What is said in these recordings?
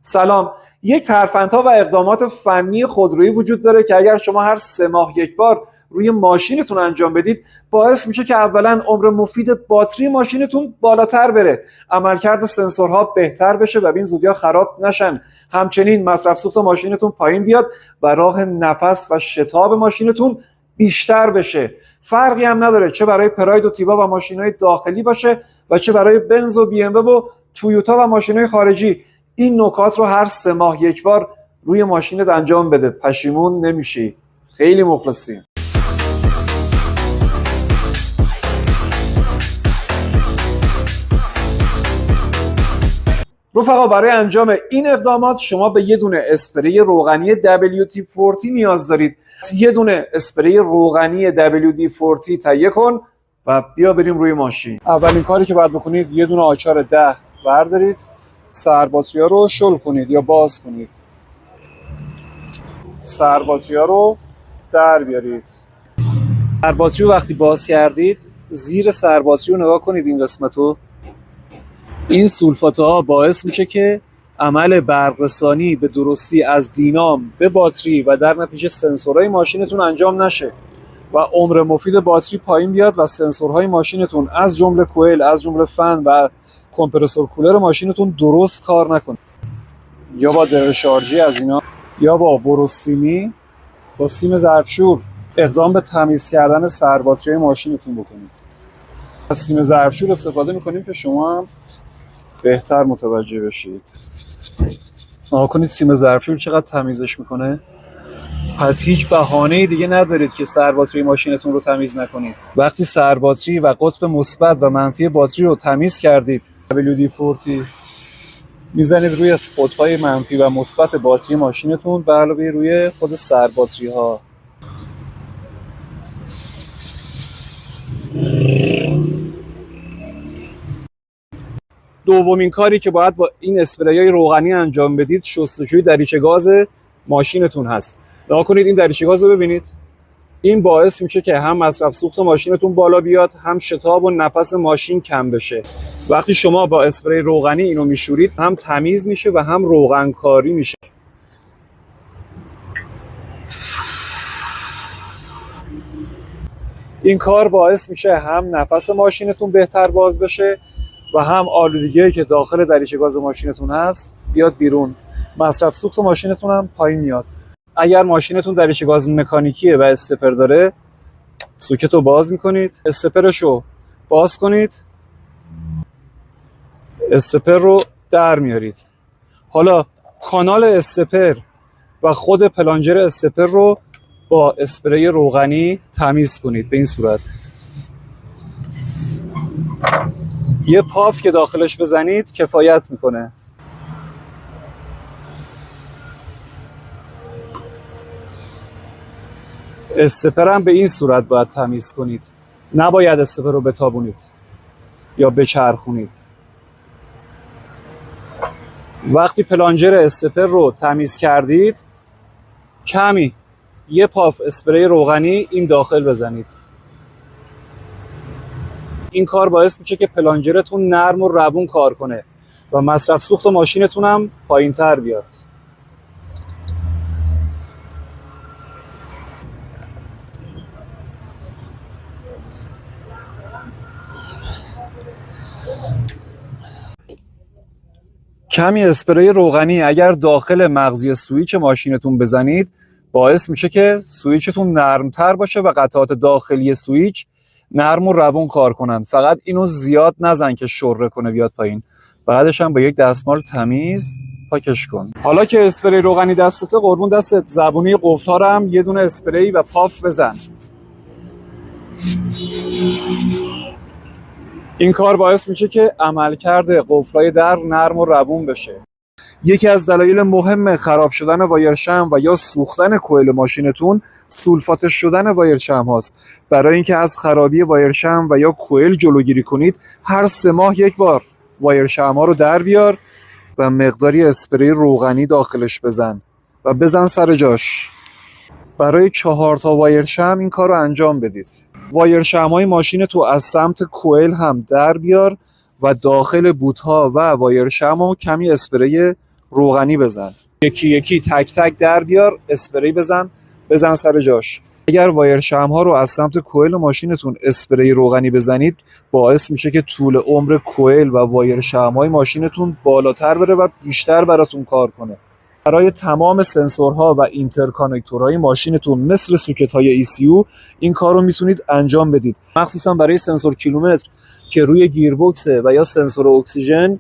سلام. یک ترفندها و اقدامات فنی خودرویی وجود داره که اگر شما هر 3 ماه یک بار روی ماشینتون انجام بدید باعث میشه که اولا عمر مفید باتری ماشینتون بالاتر بره، عملکرد سنسورها بهتر بشه و به این زودی‌ها خراب نشن، همچنین مصرف سوخت ماشینتون پایین بیاد و راه نفس و شتاب ماشینتون بیشتر بشه. فرقی هم نداره چه برای پراید و تیبا و ماشین‌های داخلی باشه و چه برای بنز و بی ام و تویوتا و ماشین‌های خارجی. این نکات رو هر 3 ماه یک بار روی ماشینت انجام بده، پشیمون نمیشی. خیلی مخلصیم. رفقا، برای انجام این اقدامات شما به یه دونه اسپری روغنی WD-40 نیاز دارید. یه دونه اسپری روغنی WD-40 تهیه کن و بیا بریم روی ماشین. اولین کاری که باید بکنید یه دونه آچار 10 بردارید، سر باتری ها رو شل کنید یا باز کنید. سر باتری ها رو در بیارید. سر باتری رو وقتی باز کردید زیر سر باتری رو نگاه کنید. این قسمت رو، این سولفات ها باعث میشه که عمل برق‌رسانی به درستی از دینام به باتری و در نتیجه سنسورهای ماشینتون انجام نشه و عمر مفید باتری پایین بیاد و سنسورهای ماشینتون از جمله کوئل، از جمله فن و کمپرسور کولر ماشینتون درست کار نکنه. یا با در شارژی از اینا یا با بروسیمی با سیم ظرفشور اقدام به تمیز کردن سر باتری ماشینتون بکنید. از سیم ظرفشور استفاده میکنیم که شما هم بهتر متوجه بشید. نگاه کنید سیم ظرفشور چقدر تمیزش میکنه. پس هیچ بهانه‌ای دیگه ندارید که سر باتری ماشینتون رو تمیز نکنید. وقتی سر باتری و قطب مثبت و منفی باتری رو تمیز کردید، WD-40 میزنید روی قطب‌های منفی و مثبت باتری ماشینتون به علاوه روی خود سر باتری ها. دومین کاری که باید با این اسپریای روغنی انجام بدید شستشوی دریچه گاز ماشینتون هست. نگاه کنید این دریچه گاز رو ببینید. این باعث میشه که هم مصرف سوخت ماشینتون بالا بیاد، هم شتاب و نفس ماشین کم بشه. وقتی شما با اسپری روغنی اینو میشورید هم تمیز میشه و هم روغنکاری میشه. این کار باعث میشه هم نفس ماشینتون بهتر باز بشه و هم آلودگی که داخل دریچه گاز ماشینتون هست بیاد بیرون. مصرف سوخت ماشینتون هم پایین میاد. اگر ماشینتون دریچه گاز مکانیکیه و استپر داره، سوکت رو باز میکنید، استپرش رو باز کنید، استپر رو در میارید. حالا کانال استپر و خود پلانجر استپر رو با اسپری روغنی تمیز کنید. به این صورت یه پاف که داخلش بزنید کفایت میکنه. استپر هم به این صورت باید تمیز کنید. نباید استپر رو بتابونید یا بچرخونید. وقتی پلانجر استپر رو تمیز کردید، کمی یه پاف اسپری روغنی این داخل بزنید. این کار باعث میشه که پلانجرتون نرم و روون کار کنه و مصرف سوخت ماشینتون هم پایین تر بیاد. کمی اسپری روغنی اگر داخل مغزی سوئیچ ماشینتون بزنید باعث میشه که سوئیچتون نرمتر باشه و قطعات داخلی سوئیچ نرم و روون کار کنند. فقط اینو زیاد نزن که شره کنه بیاد پایین. بعدش هم با یک دستمال تمیز پاکش کن. حالا که اسپری روغنی دستته، قربون دستت، زبونی قفل‌ها رو هم یه دونه اسپری و پاف بزن. این کار باعث میشه که عملکرد قفل‌های در نرم و روون بشه. یکی از دلایل مهم خراب شدن وایر شم و یا سوختن کوئل ماشینتون سولفات شدن وایر شم هاست. برای اینکه از خرابی وایر شم و یا کوئل جلوگیری کنید، هر 3 ماه یک بار وایر شم ها رو در بیار و مقداری اسپری روغنی داخلش بزن و بزن سر جاش. برای 4 تا وایر شم این کار رو انجام بدید. وایر شم های ماشین تو از سمت کوئل هم در بیار و داخل بوت ها و وایر شم ها کمی اسپری روغنی بزن، یکی یکی تک تک در بیار، اسپری بزن سر جاش. اگر وایر شم ها رو از سمت کوئل ماشینتون اسپری روغنی بزنید باعث میشه که طول عمر کوئل و وایر شم های ماشینتون بالاتر بره و بیشتر براتون کار کنه. برای تمام سنسورها و اینترکانکتورهای ماشینتون مثل سوکت های ECU این کار رو میتونید انجام بدید، مخصوصا برای سنسور کیلومتر که روی گیربکسه و یا سنسور اکسیژن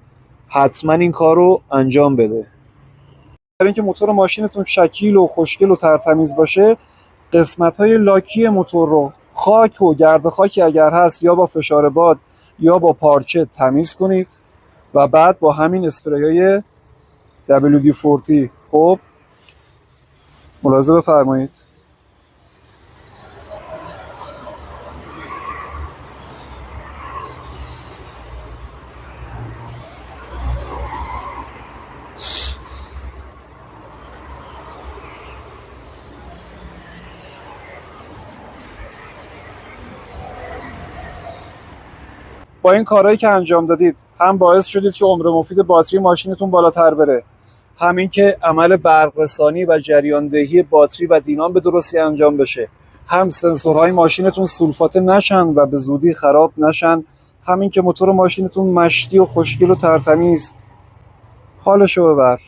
حتما این کار رو انجام بده. برای اینکه موتور ماشینتون شکیل و خوشگل و ترتمیز باشه، قسمت‌های لاکی موتور رو خاک و گرد خاکی اگر هست یا با فشار باد یا با پارچه تمیز کنید و بعد با همین اسپریای WD-40 خب ملاحظه بفرمایید. با این کارهایی که انجام دادید هم باعث شدید که عمر مفید باتری ماشینتون بالاتر بره، همین که عمل برق‌رسانی و جریاندهی باتری و دینام به درستی انجام بشه، هم سنسورهای ماشینتون سولفاته نشن و به زودی خراب نشن، همین که موتور ماشینتون مشتی و خوشگل و ترتمیز. حالشو ببر.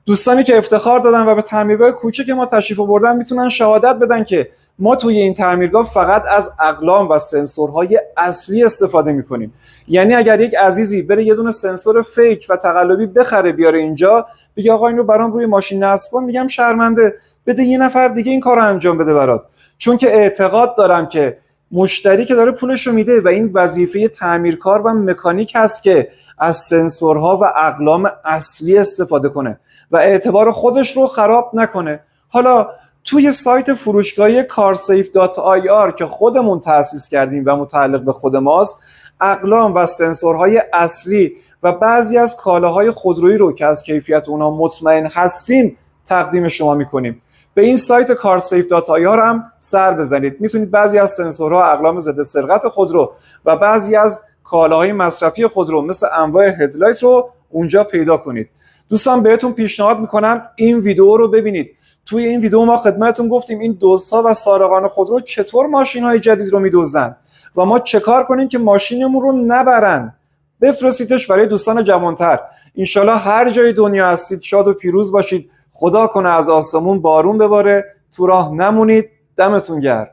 دوستانی که افتخار دادن و به تعمیرگاه کوچک ما تشریف آوردن میتونن شهادت بدن که ما توی این تعمیرگاه فقط از اقلام و سنسورهای اصلی استفاده میکنیم. یعنی اگر یک عزیزی بره یه دونه سنسور فیک و تقلبی بخره بیاره اینجا بگه آقا اینو برام روی ماشین نصب کن، میگم شرمنده، بده یه نفر دیگه این کارو انجام بده برات. چون که اعتقاد دارم که مشتری که داره پولشو میده و این وظیفه تعمیرکار و مکانیک هست که از سنسورها و اقلام اصلی استفاده کنه و اعتبار خودش رو خراب نکنه. حالا توی سایت فروشگاهی carsafe.ir که خودمون تأسیس کردیم و متعلق به خود ماست، اقلام و سنسورهای اصلی و بعضی از کالاهای خودرویی رو که از کیفیت اونا مطمئن هستیم تقدیم شما میکنیم. به این سایت carsafe.ir هم سر بزنید. میتونید بعضی از سنسورها، اقلام ضد سرقت خودرو و بعضی از کالاهای مصرفی خودرو مثل انواع هدلایت رو اونجا پیدا کنید. دوستان بهتون پیشنهاد میکنم این ویدیو رو ببینید. توی این ویدیو ما خدمتتون گفتیم این دزدها و سارقان خودرو چطور ماشین‌های جدید رو میدزدن و ما چه کار کنیم که ماشینمون رو نبرن. بفرستیدش برای دوستان جوانتر. انشالله هر جای دنیا هستید شاد و پیروز باشید. خدا کنه از آسمون بارون بباره، تو راه نمونید. دمتون گرم.